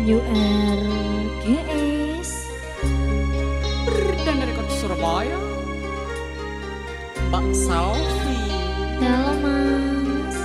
URGS Dan dari kota Surabaya Mbak Salvi. halo mas.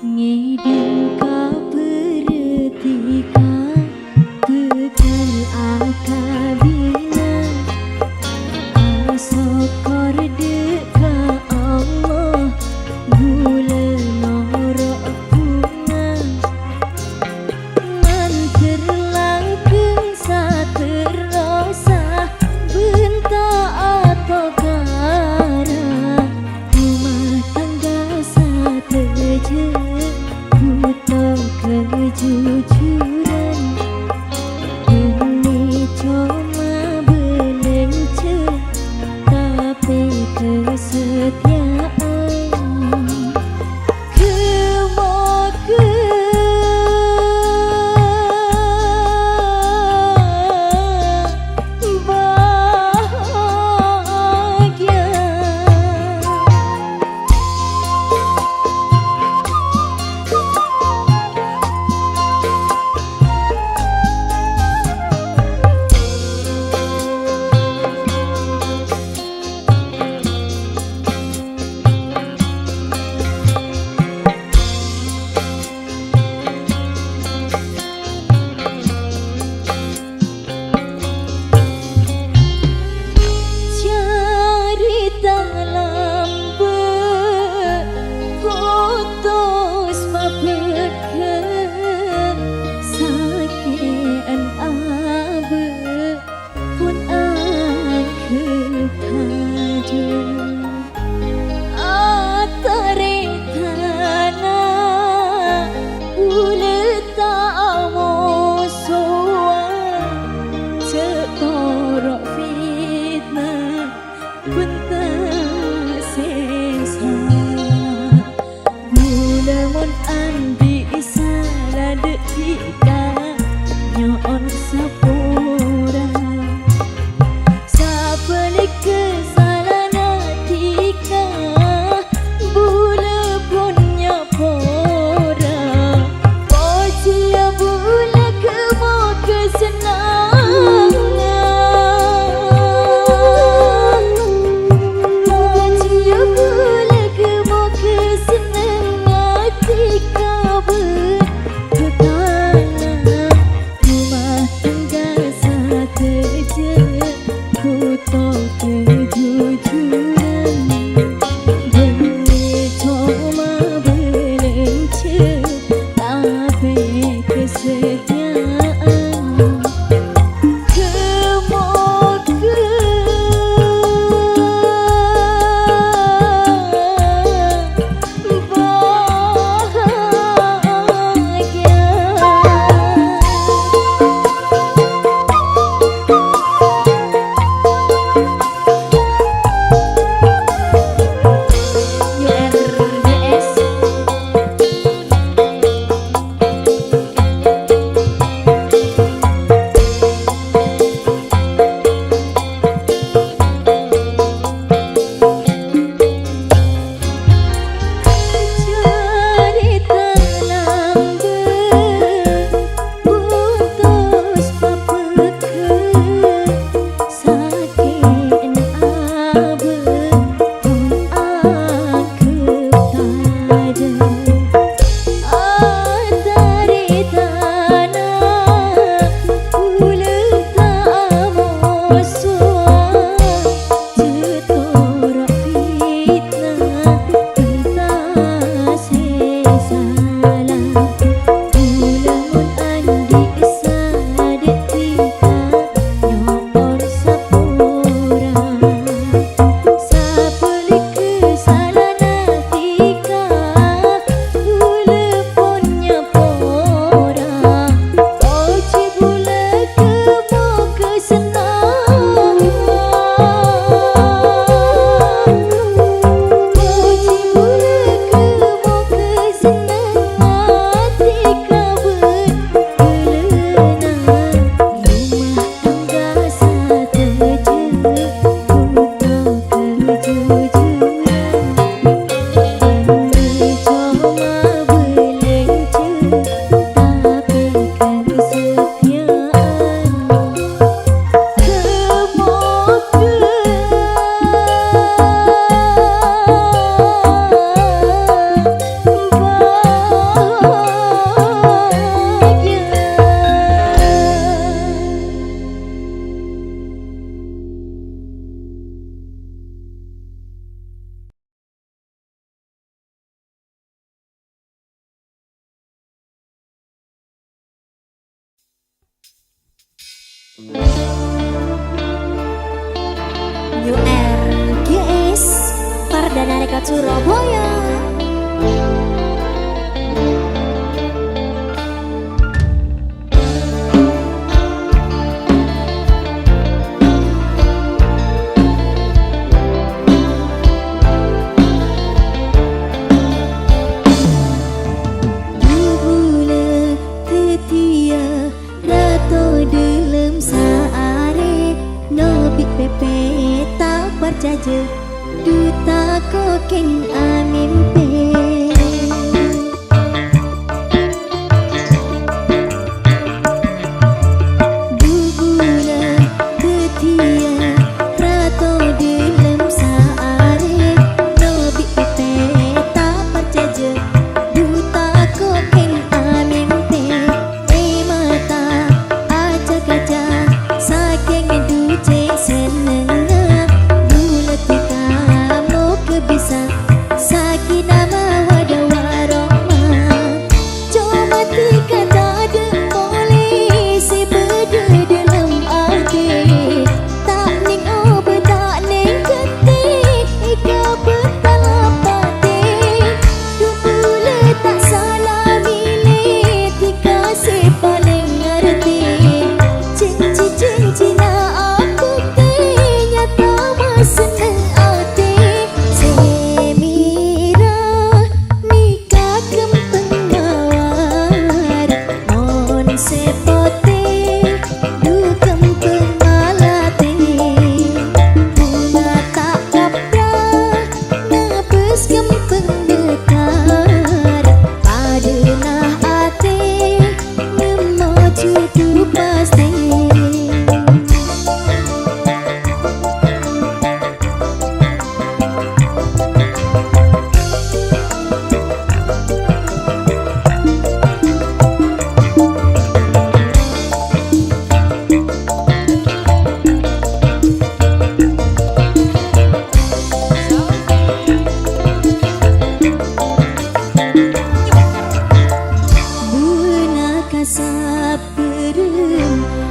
Ngideng ka pertika tekan akabina asokor deka Allah gula norok bunga manter langkung saterosa benta atau kara rumah tangga sateja butuh kejujuran ini cuma belenca tapi kesetiaan Sapalik kesalahan hati dan dekat Surabaya. Jaja duta kokeng amimpe bubula betia rato dalam saare nobi pepe tak perjaja duta kokeng amimpe mata acak acak saking duce seneng bisa sakit nama wadah warahmah cuma tiga tak ada polisi beda dalam hati tak ning obat tak ning ketik ika bertalap batin dupula tak salah milih tika si paling ngerti cinci nak aku ternyata masih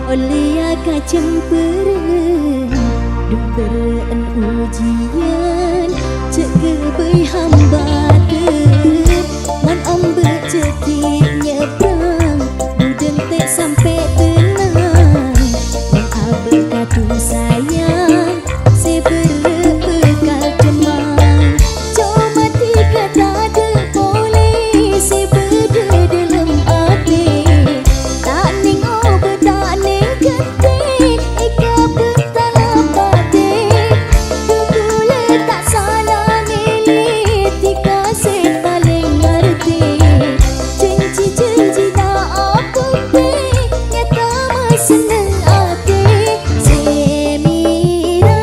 oleh agak cemperan dugaan ujian cek kebai hamba ter man ombak cekik nyebrang budeng tek sampai tenang yang abek katu sayang sebera bekal kemang cuma tiga tak ada polisi beda dalam hati tak ning obat tak ning ketik ika bertalap batin dupula tak salah milih tika si paling ngerti janji-janji tak aku nyata seneng hati semira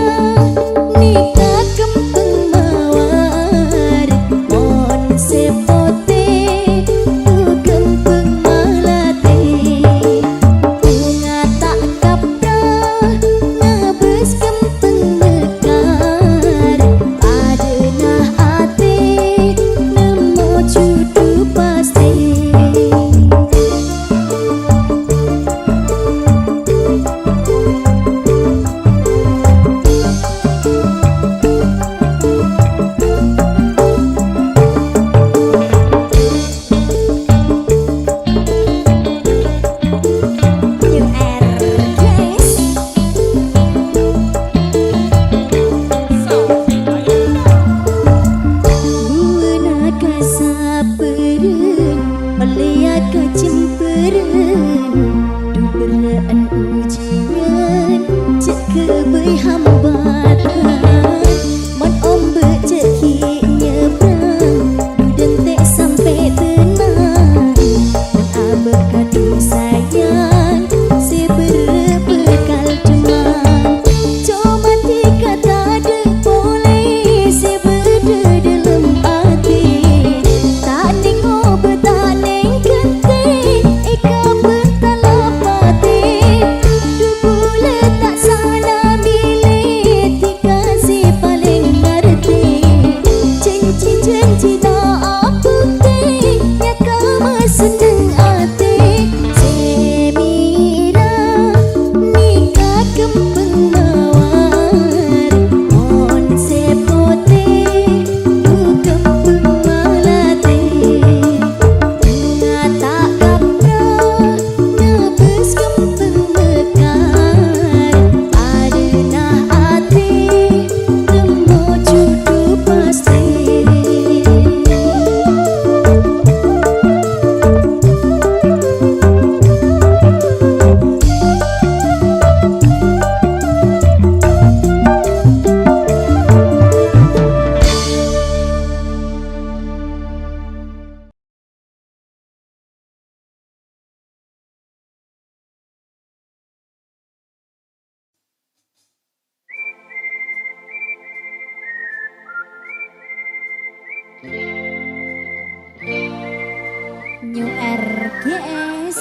New RGS.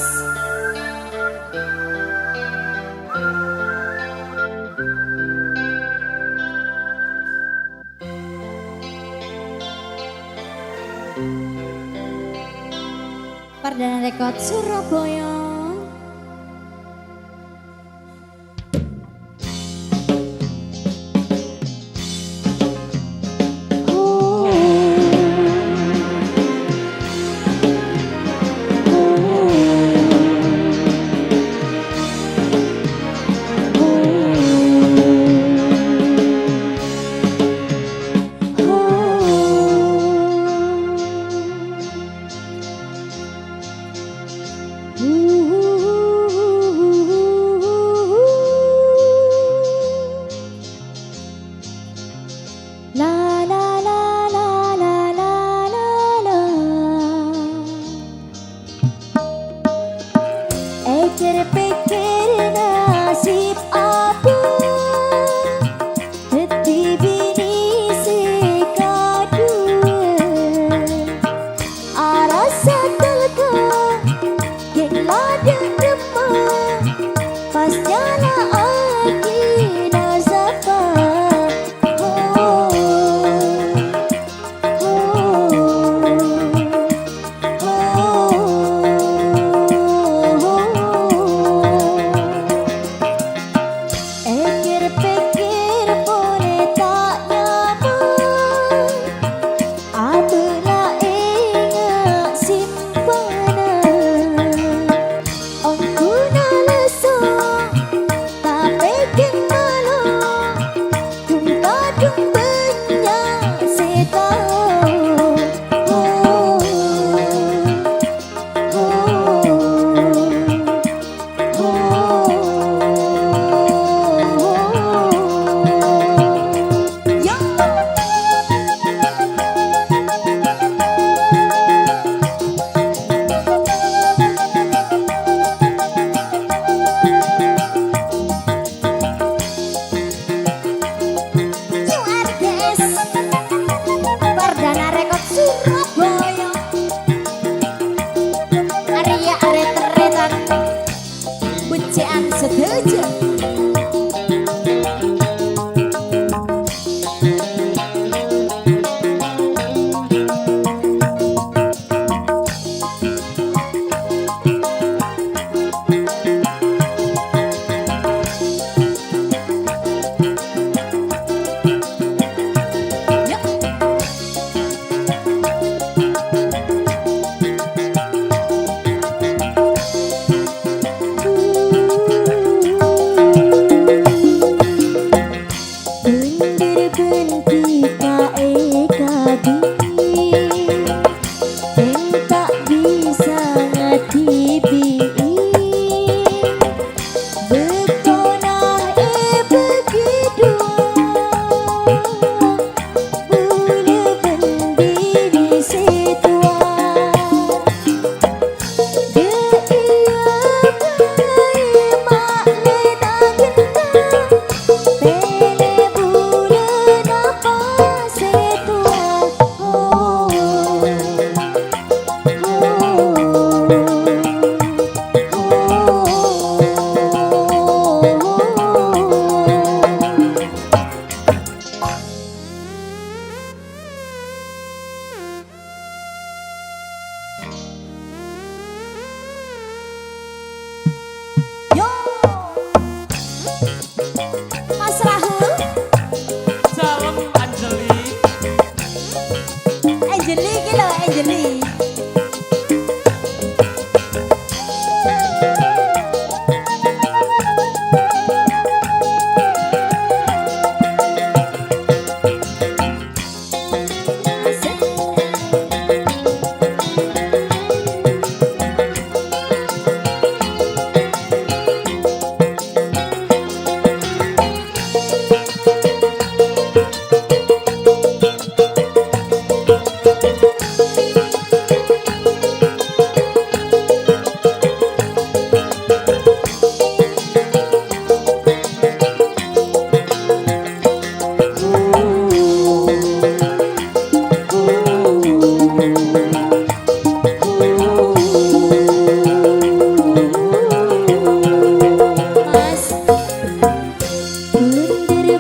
Perdana Rekod Surabaya. Ooh.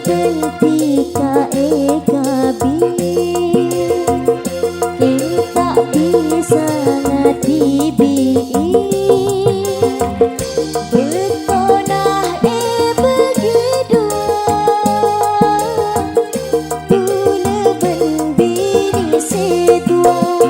bentika ekabi kita bisa ngatibi betonah begitu bule ben bini setua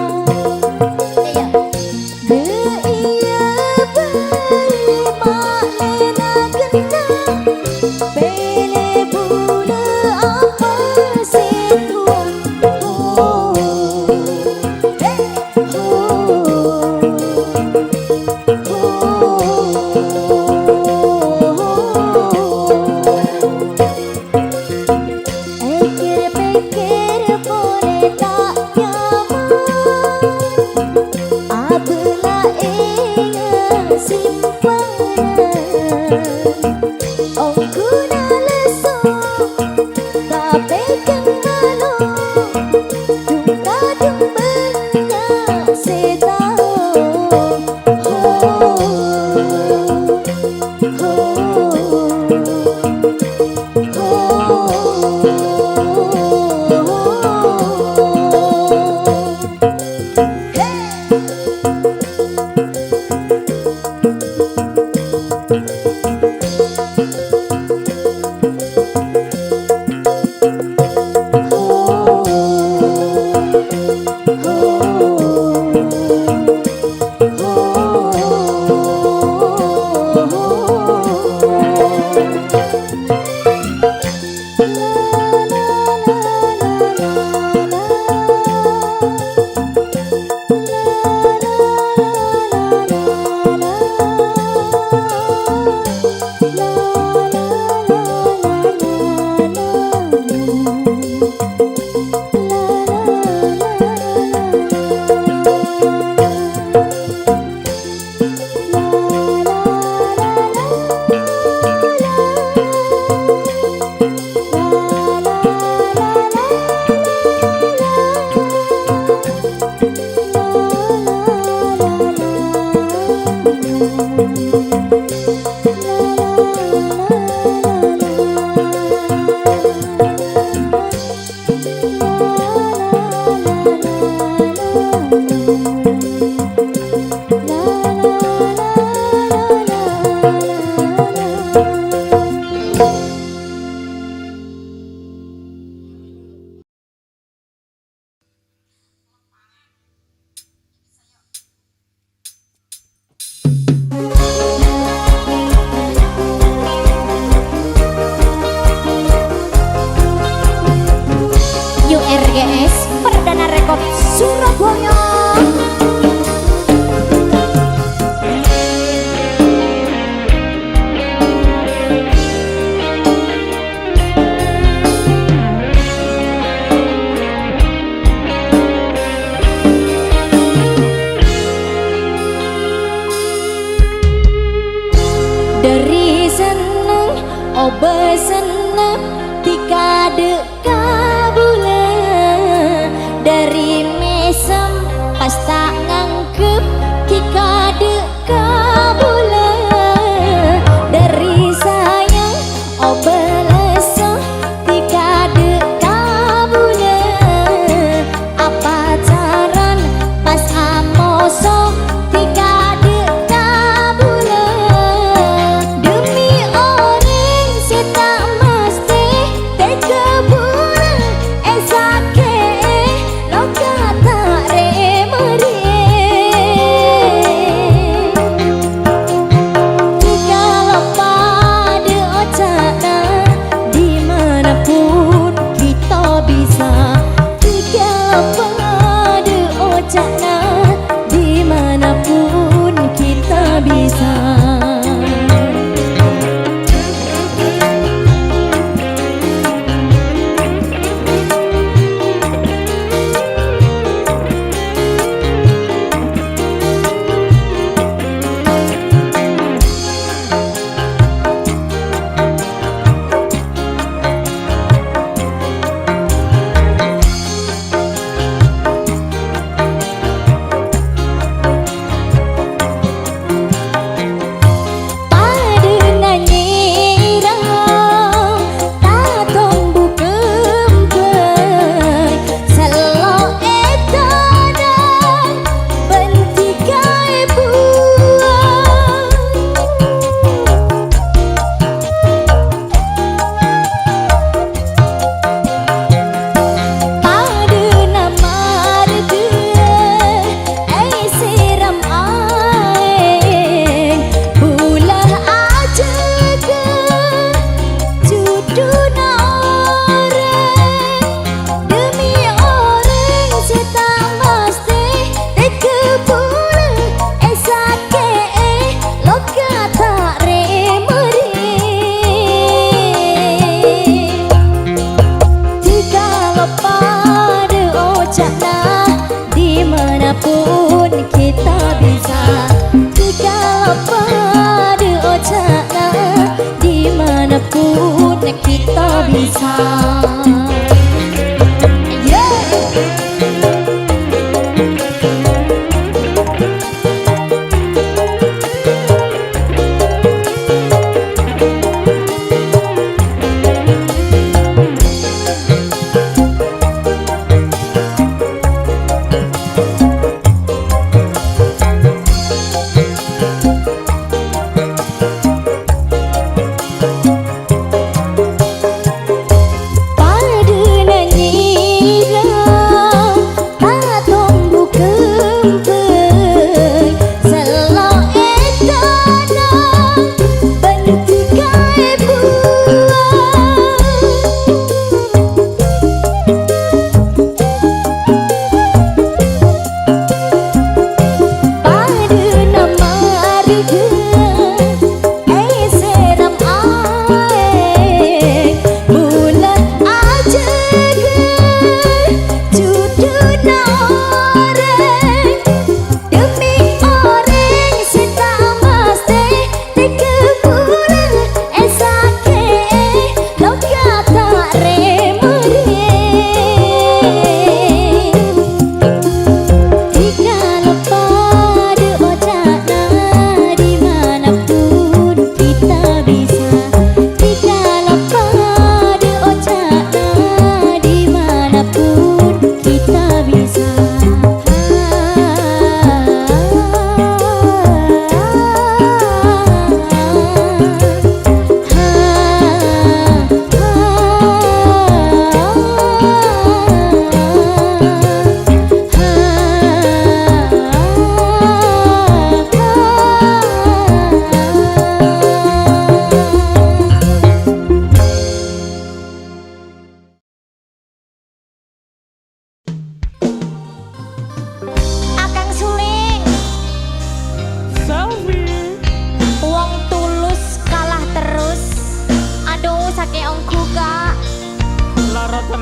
URGS Perdana Rekod Surabaya. Dari seneng obe seneng tika deka dari mesem pas tak ngangkep tika deka bula dari sayang obelesa tika deka bula apa caran pas amoso tika deka bula demi orang saya tak mesti tega bula bisa.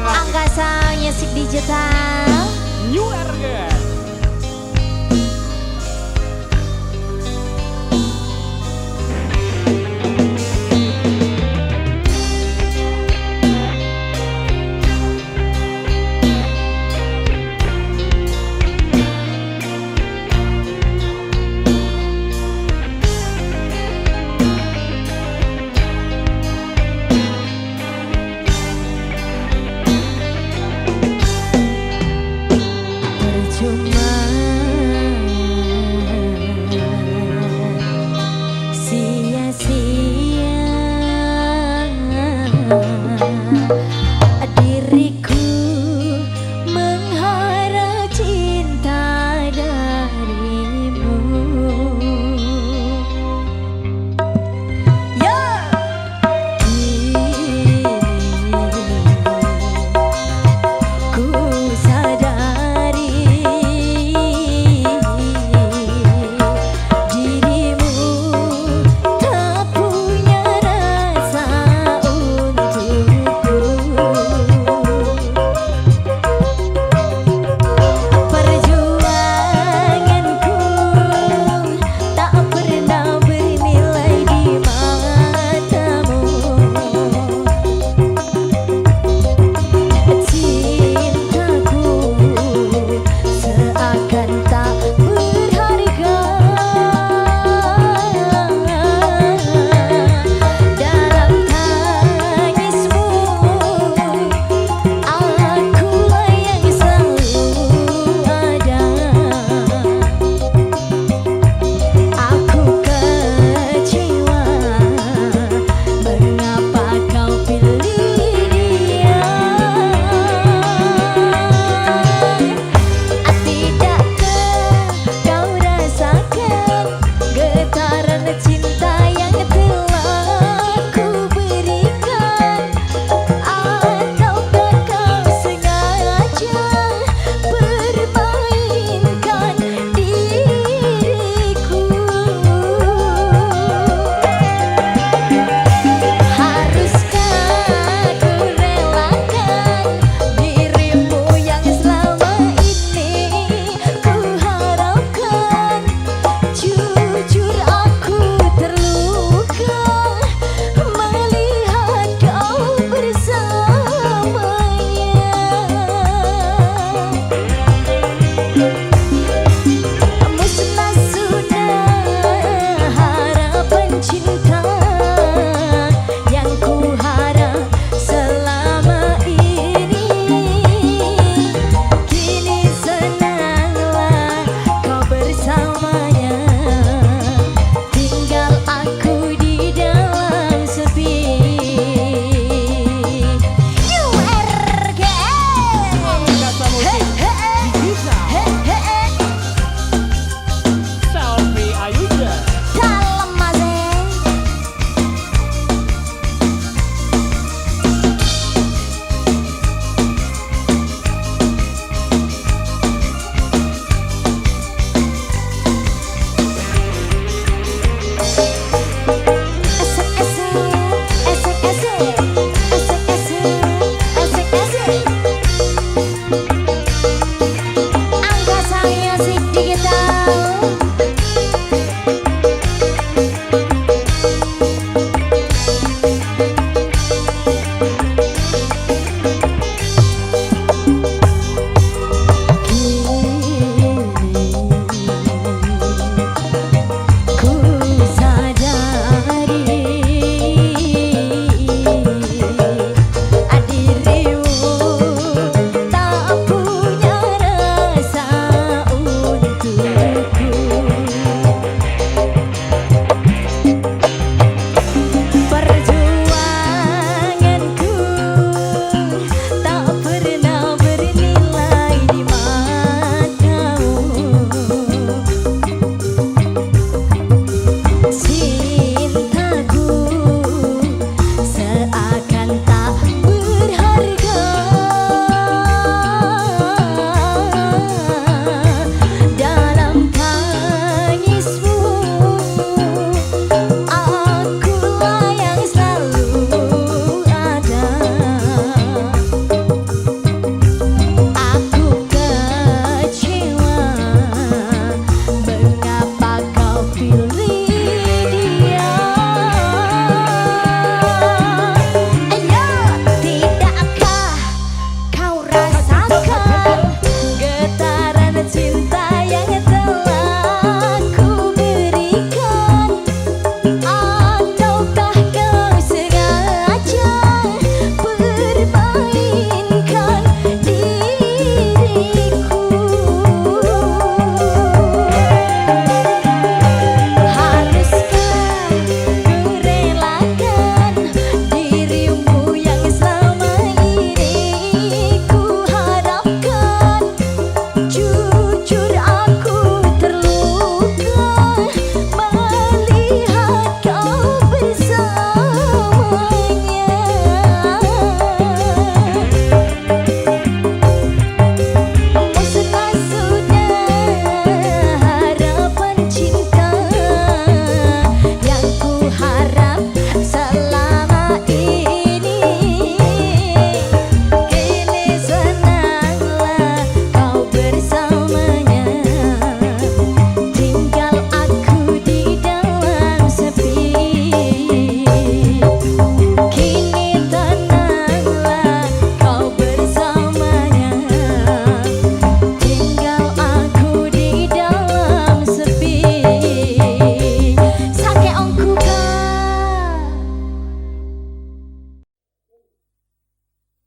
Angkasa Music Digital New Ergen. Percuma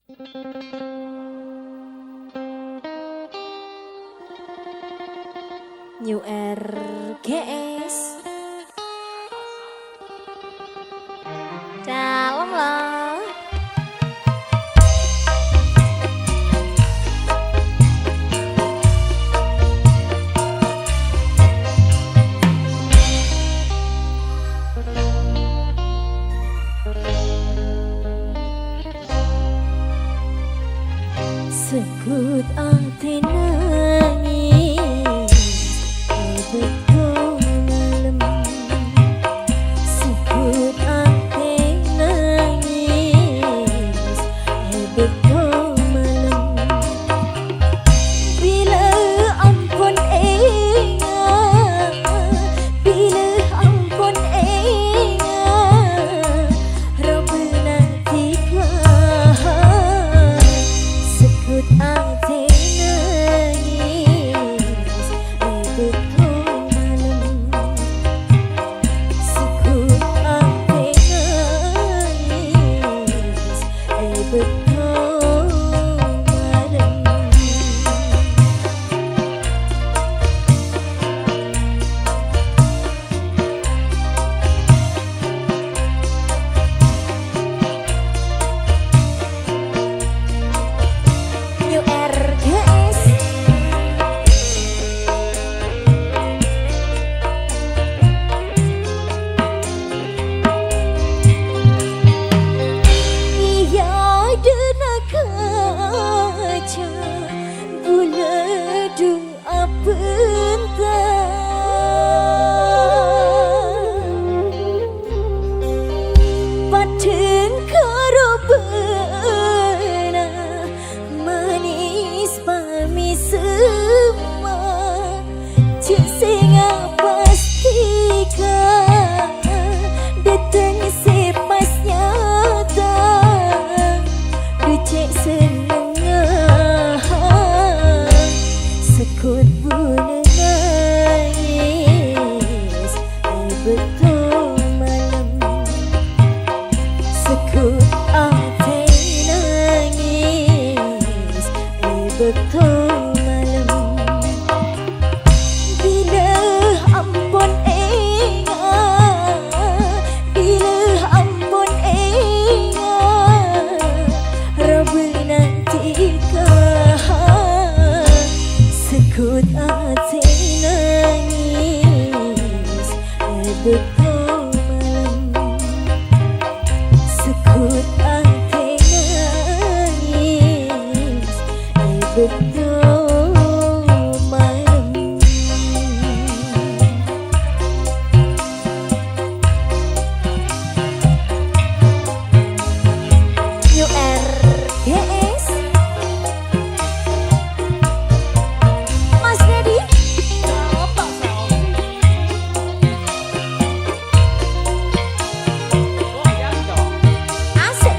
New RGS dalam lah. Sekut ati nangis betul malam. Sekut ati nangis betul malam. Bila ampun ingat, bila ampun ingat, Rabbana tiga. Sekut ati nangis betul malam. Sekut ati nangis betul malam. New RGS iya dena kaca gula du apenta paten karo beuna manis pami semua singa pastikan datang sepas nyata ducek senengah sekut bulan nangis betul malam. Sekut ati nangis betul malam. Bila ampun ingat, bila ampun ingat, Rabbana tiga. Sekut ati nangis betul malam. Sekut ati nangis betul malam. New RGS Mas Dedi Apa selfie? Goyang dong. asik.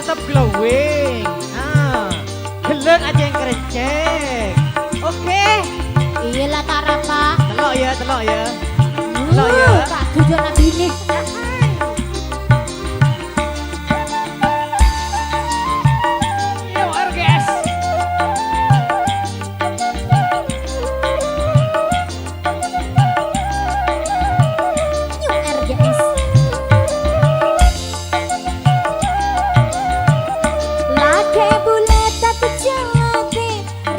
tetap glowing. Nah, gelut aja yang krecek. Oke. Iyalah Tarapa. Telok ya, telok ya. Telok ya. Kak tujuan nabi ini. Yo RGS. New RGS. Lake bulet tak jalate,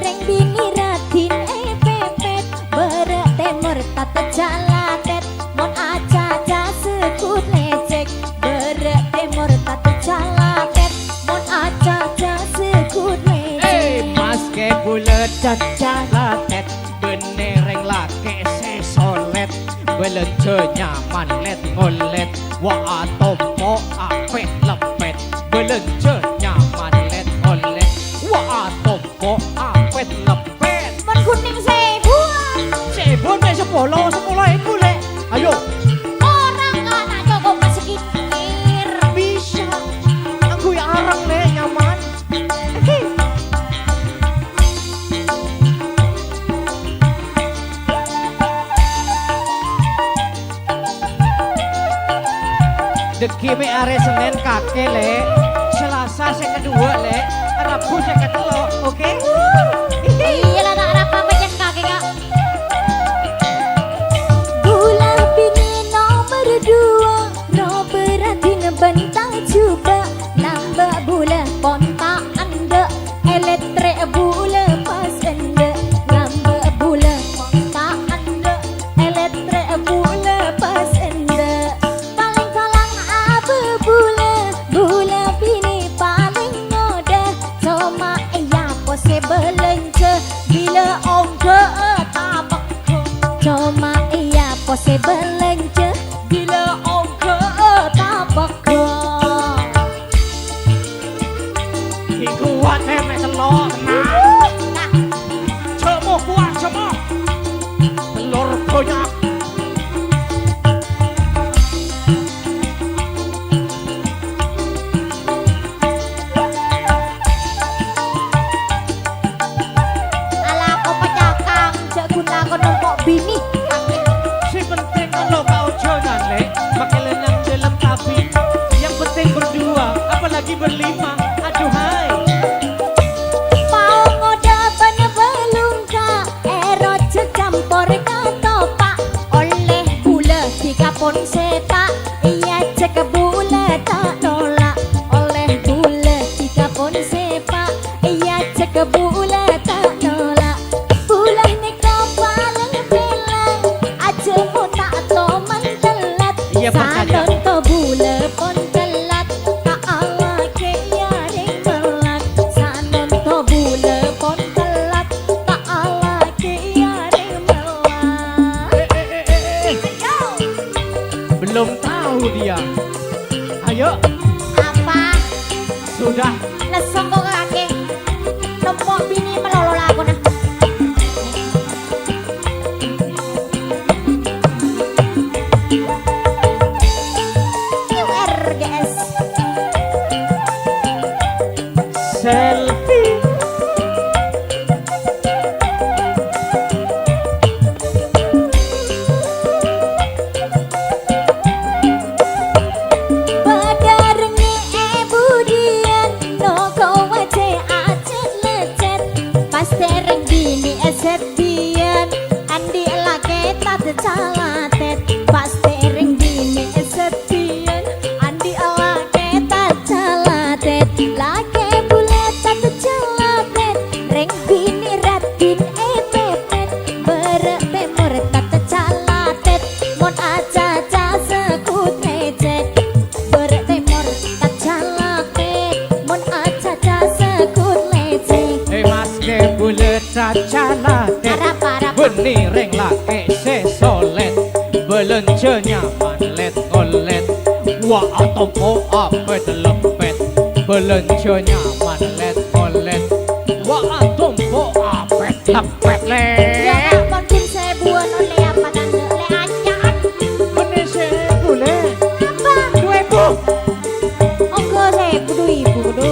reng bini ratin pepet, berete murtad jalatet, mon aja sekut lecek, berete murtad jalatet, mon aja sekut lecek. Mas ke bulet cacalatet, benereng lake sesolet, belence nyaman let ngolet, wa atompo apet lepet, belence nyaman let ngolet, wa atompo apet lepet. Mon kuning sebuah, Sebon mek 10.000 lek. Ayo, orang anak Joko mesekikir. bisa. Aku yang arang lek nyaman. Deki me are Senin kake lek, Selasa saya kedua lek, Rabu saya ketelo, oke? Iyalah tak rapa pencet kaki kak. Gula bini nomor 2, no berarti nebentang coba. Nambah bula kontak anda, elektrik bula pas anda. Nambah bula kontak anda, elektrik bula pas anda. Paling kalang apa bula bini paling ngoda. Cuma iya possible lence bila ongke tapak. Cuma iya possible lence bila ongke tapak. Kuat mek telur tenang. Nah, Cemo kuat cemo. Telur banyak. ala ko pacakang cek guna ko numpok bini. Si penting kalau kau jangan lek, pakai lenyap dalam tapi. Yang penting berdua, apalagi berlima. Aduhai. Mau ngoda bana belum kak, erot campur katopak. Oleh bula tiga pon sepak, iya cek bula tak nolak. Oleh bula tiga pon sepak, iya cek bula tak nolak. Bula ni kau paling belang, aja mu tak toman telat. Iya, Pak Caca. Salon to bula pon telat, tak ala ke yaring melat. Salon to bula pon telat, tak ala ke yaring melat. Ayo, Belum tahu dia. Ayo, apa? sudah. Lesong kok kake, numpuk bini melolo lagu nah. New RGS. Selfie. Badarnya budian, no kau wace acet lecet. Pas tereng bini esetian, andi lake tak calatet. Pas tereng bini esetian, andi lake tak calatet. Lake bulet tak calatet, reng bini ratin pepet. Berete murtad calatet, mon aja sekut lecet. Bertemor tak calaket, mon aja sekut lecet. Mas ke bulet cacalatet, Parah benereng lake sesolet, belence nyaman let ngolet, wa atompo apet lepet, belence nyaman let ngolet, wa atompo apet lepet Ya let. nak pondin sebuah oleh apa tanda le acan. Bener se bulet, Apa? 2.000. Ongko sebu 2.000. kudu.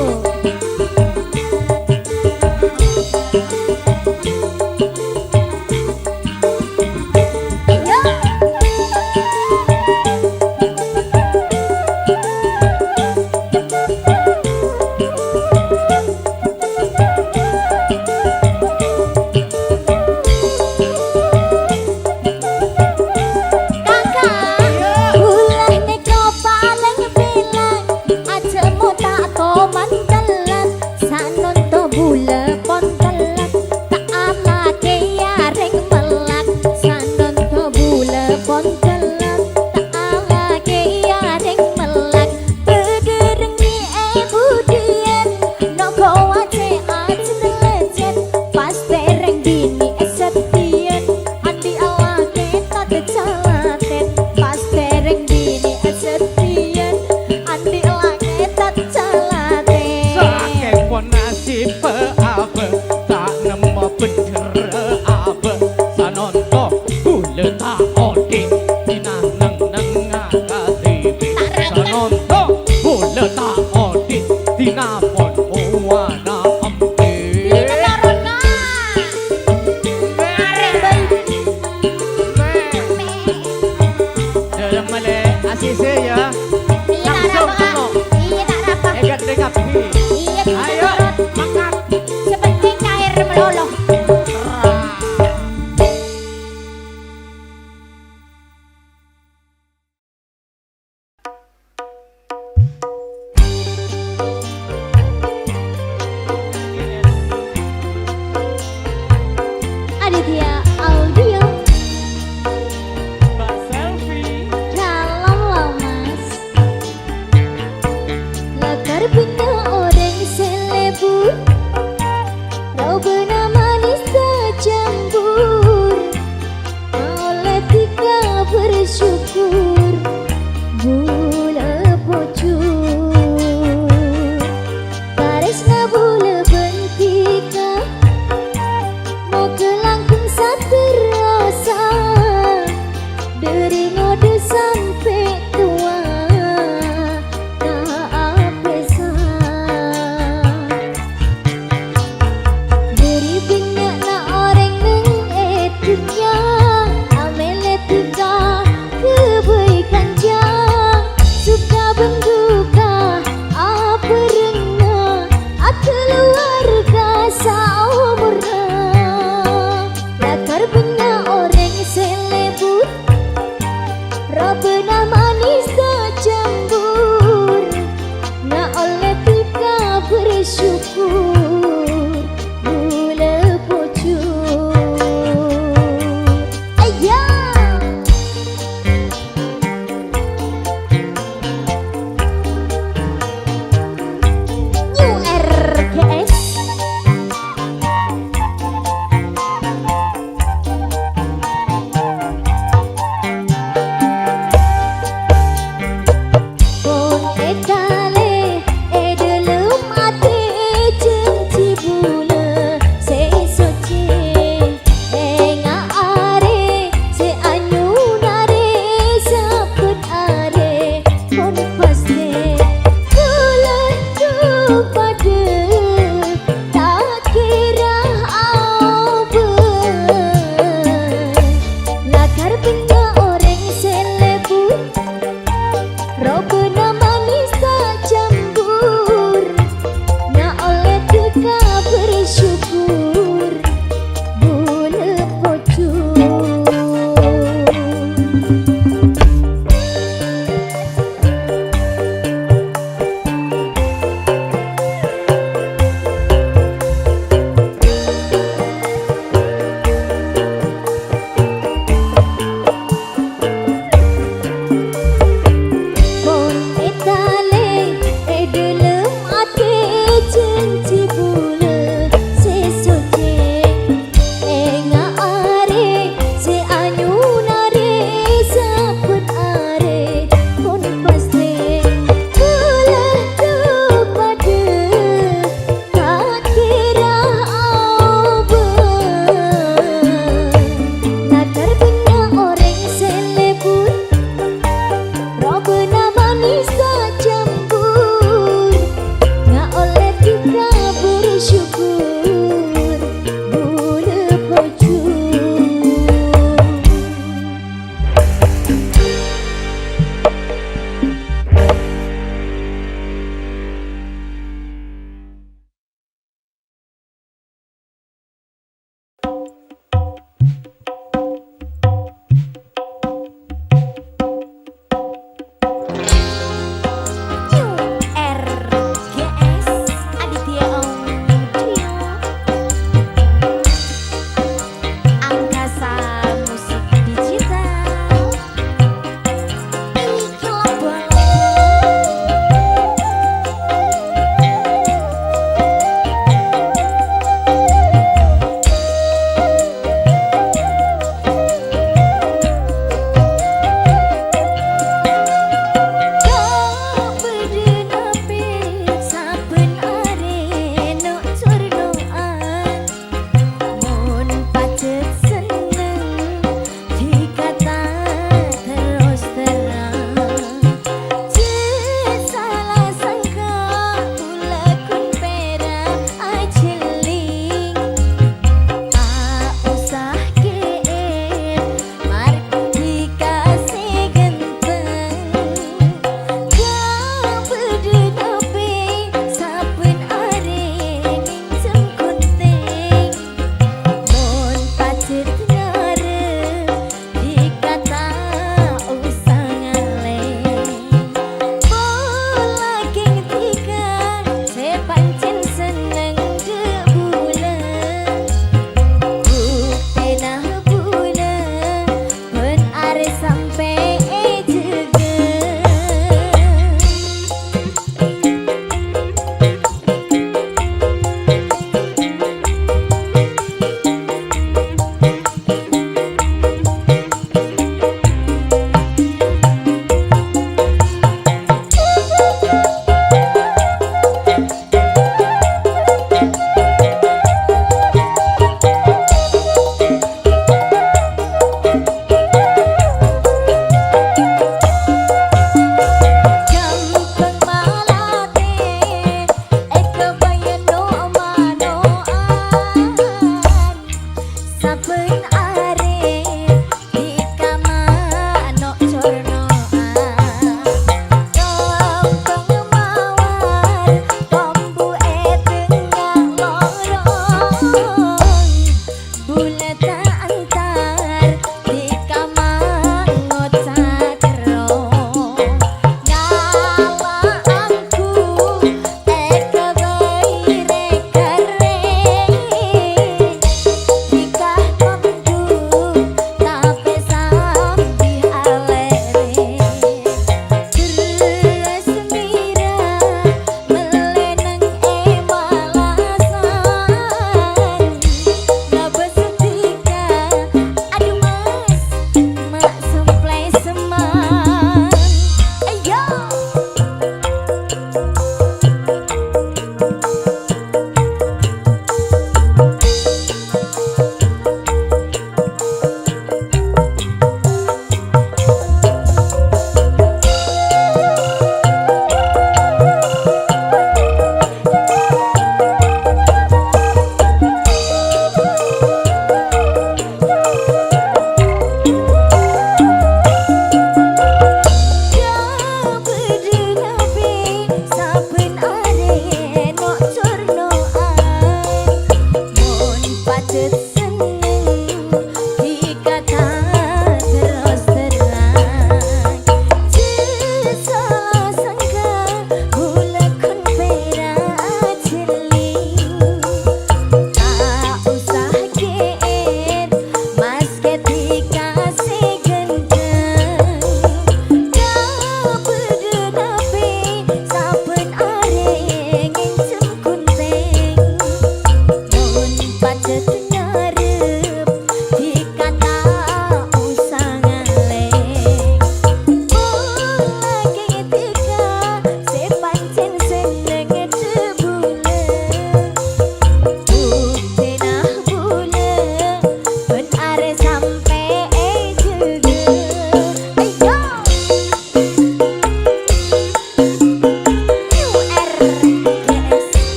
Etale, edelum ate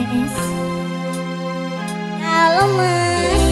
RGS. Halo Mas.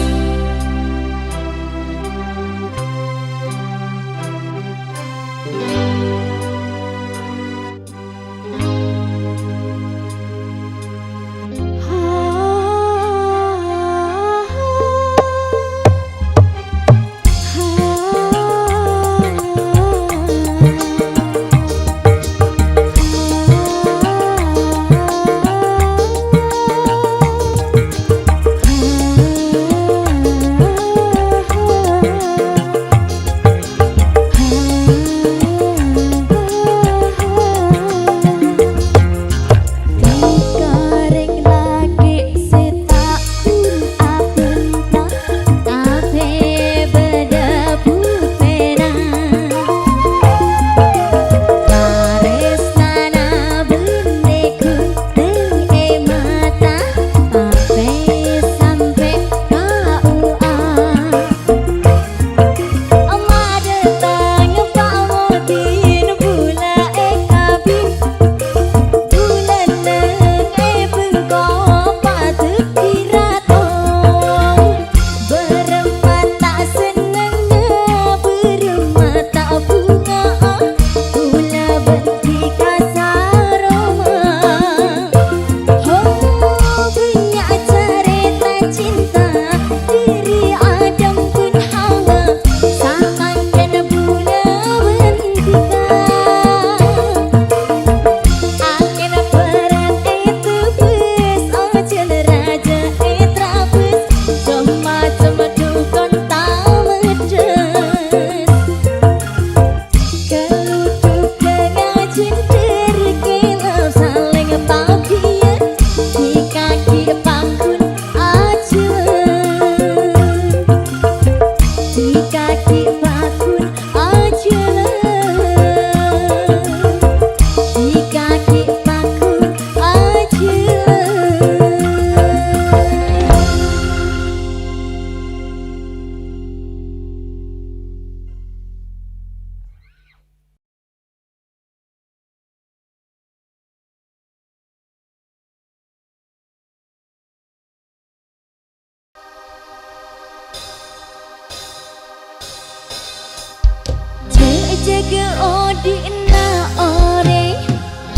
Jaga odi na ore,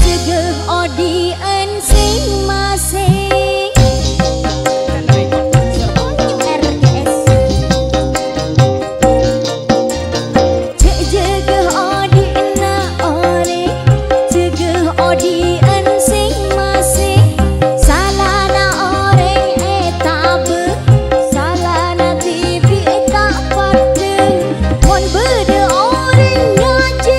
jaga odi sing masing. RGS. Jaga odi na ore, jaga odi sing masing. Salah na ore tabe, salah na bibi tak pade. Mon berde ore ngaji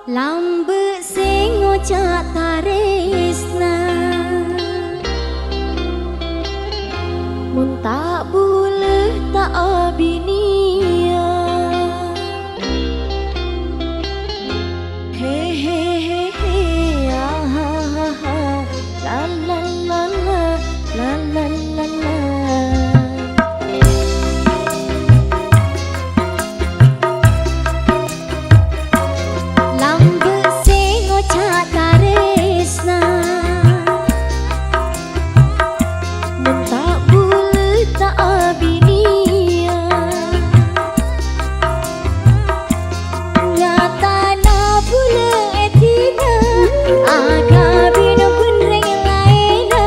Lambe sing ngocak taresna mun tak boleh tak abinia he he he he ah, ha, ha, ha. La la la la la la la la Lambe sing ngocak taresna mun tak boleh tak abinia nyata na boleh etina aga bina benreng laina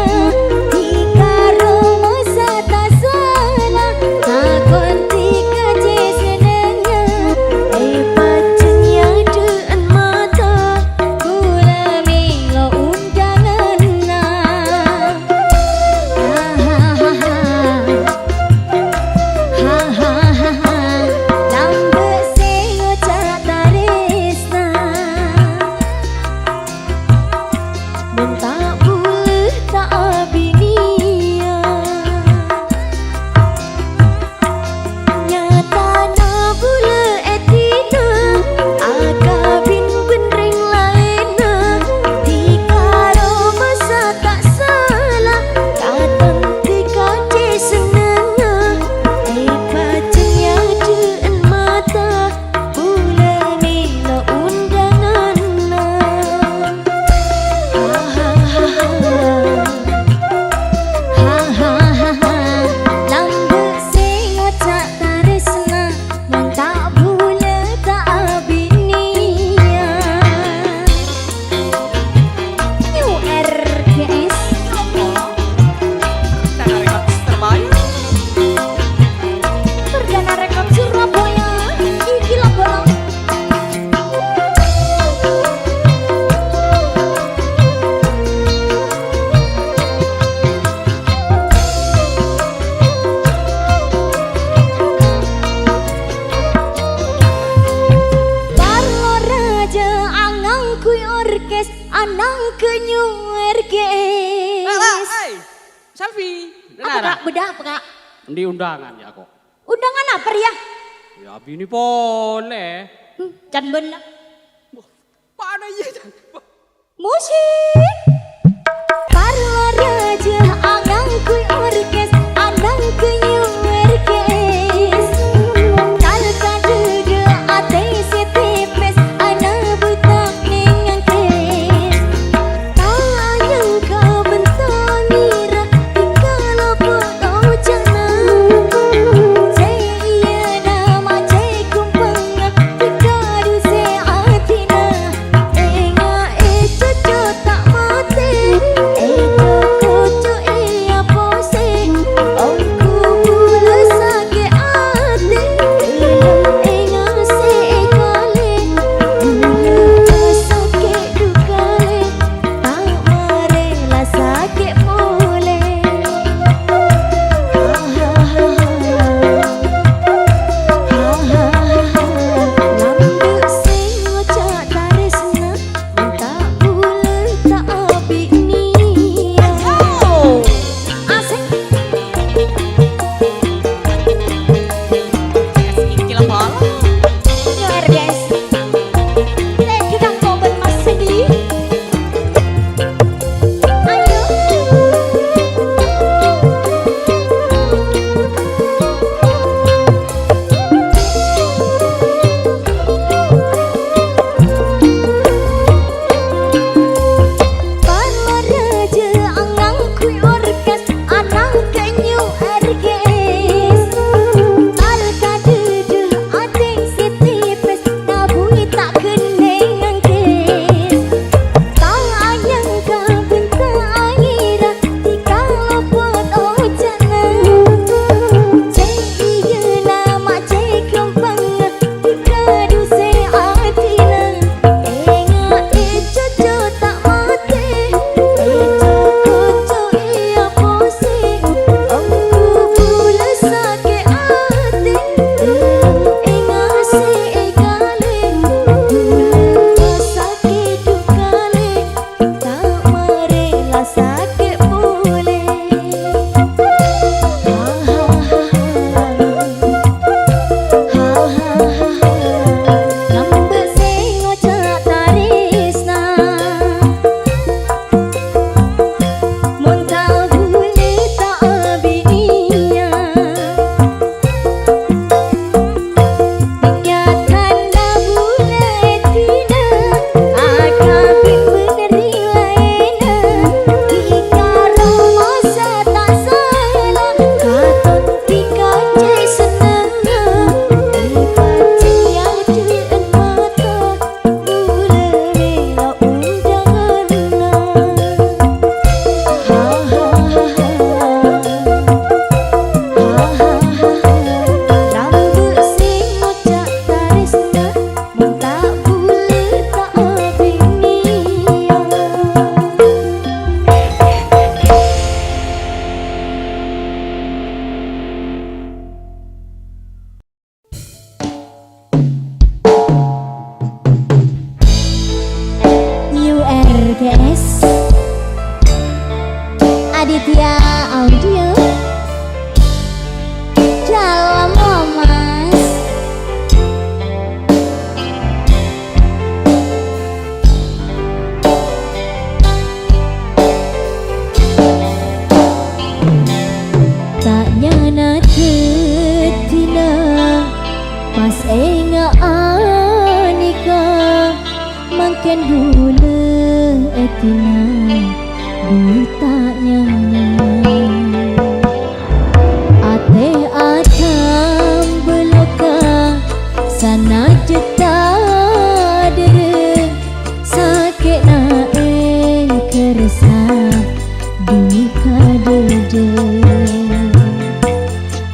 tika romo sata sana takon tika je senengnya pacenya dean mata gula milo undangan na lambe sing ngocak taresna mun tak boleh tak abinia nyata na boleh etina aga bin benreng laina tika roma tak salah katang tika je senengnya pacenya dean mata bula milo undangan na lambe sing ngocak taresna mun tak boleh tak abinia New RGS Perdana Rekam Surabaya iki lah bolong Barlo raja angang kuy orkes anang ke New RGS Hey, selfie. Apa kak? Beda apa kak? Di undangan ya kok. Undangan apa ya? Ya bini boleh. Can ben lah Mana iya? musik Barlo raja angang kuy orkes anang ke New RGS Kal kadede ate setepes ana butak ningang kes Tayang ka bentanira dikala potau jana Cai iya nama cai kumpanga dikadu se atina Enga itu tak mati itu Senga anika makin dulu etina butanya ate atam beloka sana jeta dere sakit nae keresa duka dede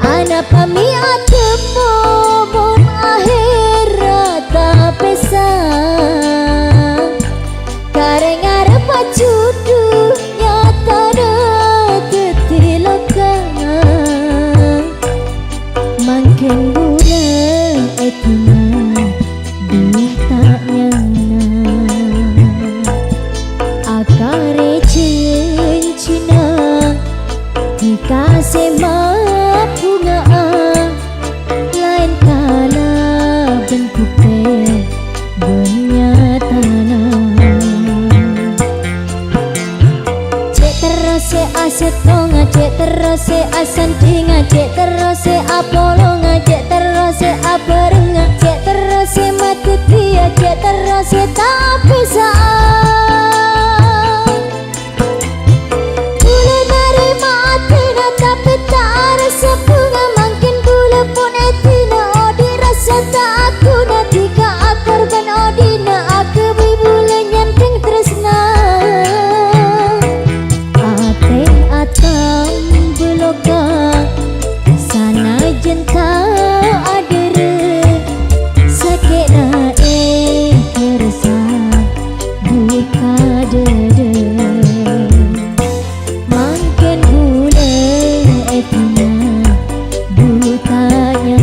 anak pami atemo bom akhirat tak pesa kareng arep pacudu nyata tetiloka makin gula etina duta nyana akare cincina dikasih bunga lain kala bentuknya benyatana cek terus aset tonga cek terus asan tinga cek terus apolo ngajek terus aperenga cek terus mati dia cek terus tak bisa Bule nerima atina tapi tak rasa bunga makin bule pun etina odi rasa tak aku nanti ka akar ban odina aku bule nyanteng tresna ate atam beloka sana jenta adere sakit nae kerasa duka dede makin bule etina butanya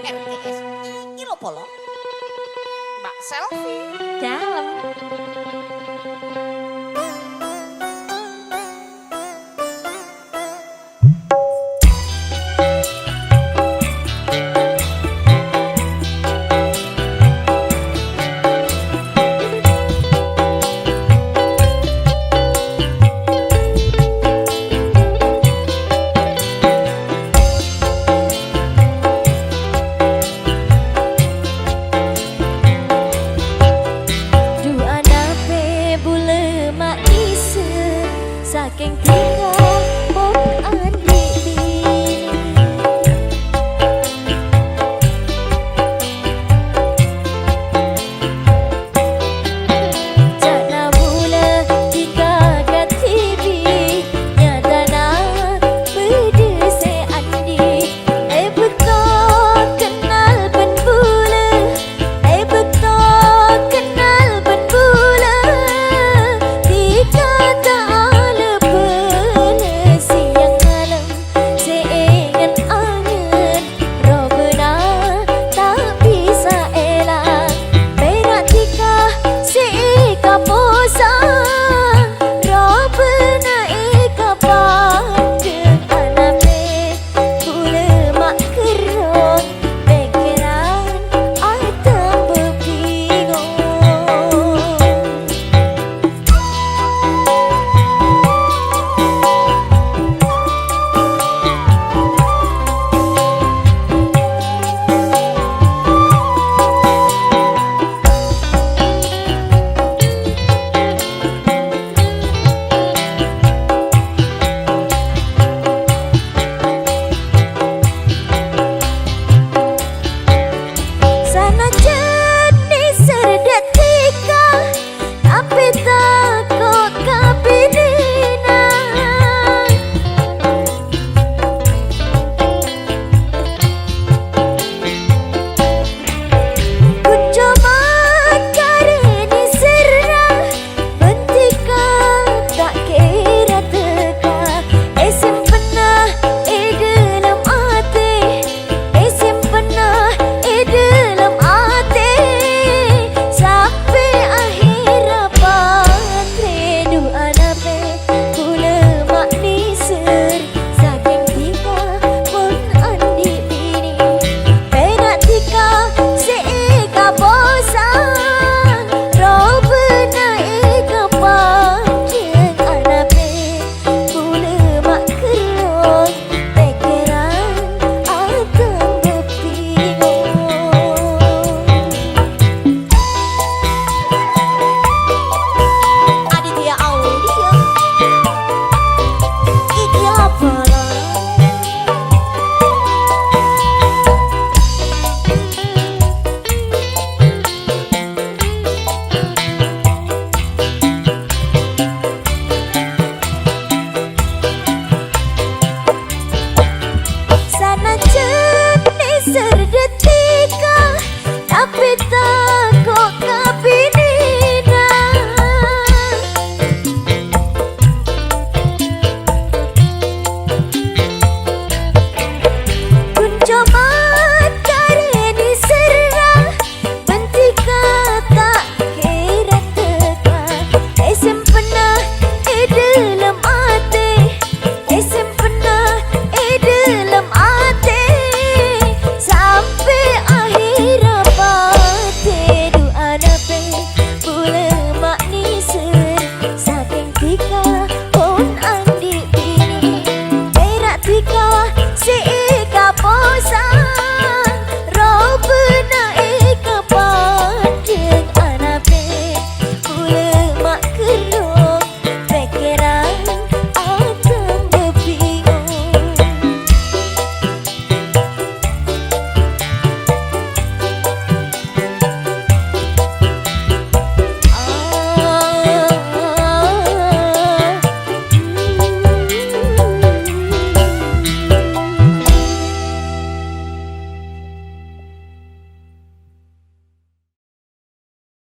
RTS iki lho polo. Mbak Selfie. dalam